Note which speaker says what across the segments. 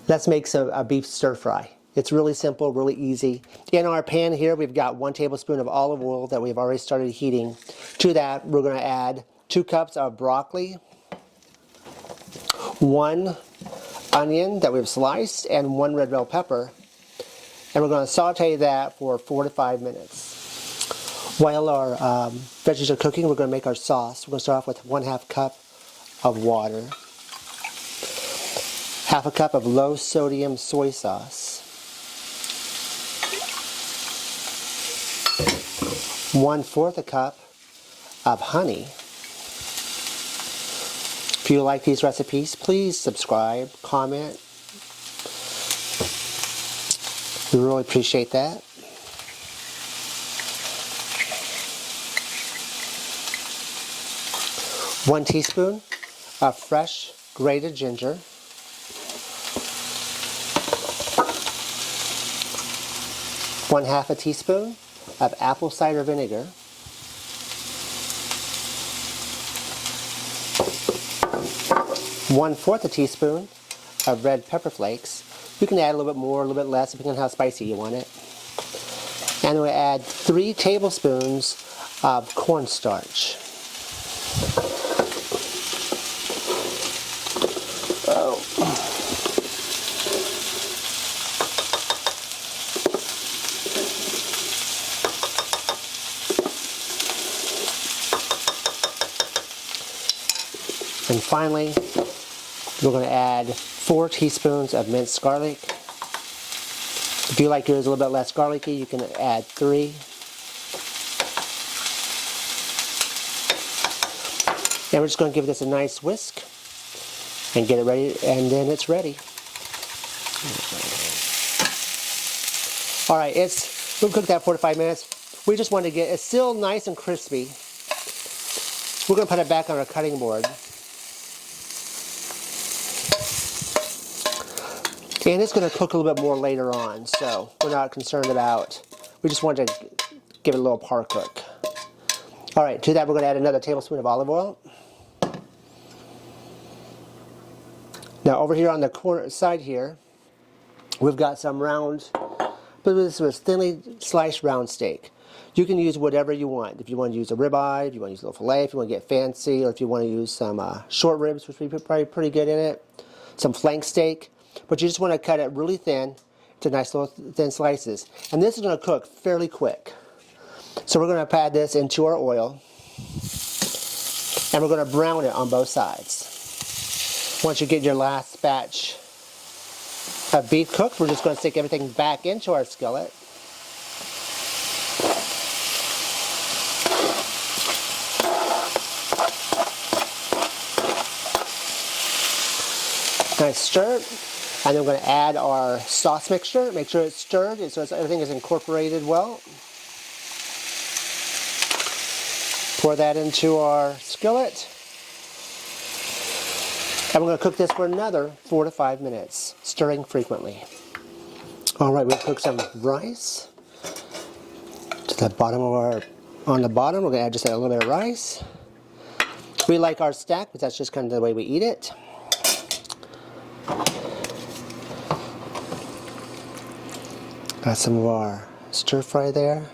Speaker 1: Let's make a beef stir fry. It's really simple, really easy. In our pan here, we've got 1 tablespoon of olive oil that we've already started heating. To that, we're going to add 2 cups of broccoli, 1 onion that we've sliced, and 1 red bell pepper. And we're going to saute that for 4 to 5 minutes. While our veggies are cooking, we're going to make our sauce. We're going to start off with 1/2 cup of water, 1/2 cup of low sodium soy sauce, 1/4 a cup of honey. If you like these recipes, please subscribe, comment. We really appreciate that. One teaspoon of fresh grated ginger. 1/2 a teaspoon of apple cider vinegar. 1/4 a teaspoon of red pepper flakes. You can add a little bit more, a little bit less, depending on how spicy you want it. And we'll add 3 tablespoons of cornstarch. And finally, we're going to add 4 teaspoons of minced garlic. If you like yours a little bit less garlicky, you can add 3. And we're just going to give this a nice whisk and get it ready, and then it's ready. Alright, we'll cook that 4 to 5 minutes. We just want to get it still nice and crispy. We're going to put it back on our cutting board. And it's going to cook a little bit more later on, so we're not concerned about, we just want to give it a little par cook. Alright, to that we're going to add another tablespoon of olive oil. Now over here on the corner side here, we've got some round, but this was thinly sliced round steak. You can use whatever you want. If you want to use a ribeye, if you want to use a little filet, if you want to get fancy, or if you want to use some short ribs, which would be probably pretty good in it, some flank steak. But you just want to cut it really thin to nice little thin slices. And this is going to cook fairly quick. So we're going to add this into our oil. And we're going to brown it on both sides. Once you get your last batch of beef cooked, we're just going to stick everything back into our skillet. Nice stir. And then we're going to add our sauce mixture. Make sure it's stirred so everything is incorporated well. Pour that into our skillet. And we're going to cook this for another 4 to 5 minutes, stirring frequently. Alright, we'll cook some rice. To the bottom of on the bottom, we're going to add just a little bit of rice. We like our stack, but that's just kind of the way we eat it. Got some of our stir fry there.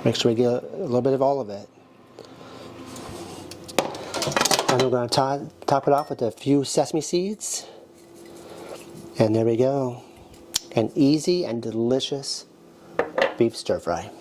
Speaker 1: Make sure we get a little bit of all of it. And we're going to top it off with a few sesame seeds. And there we go. An easy and delicious beef stir fry.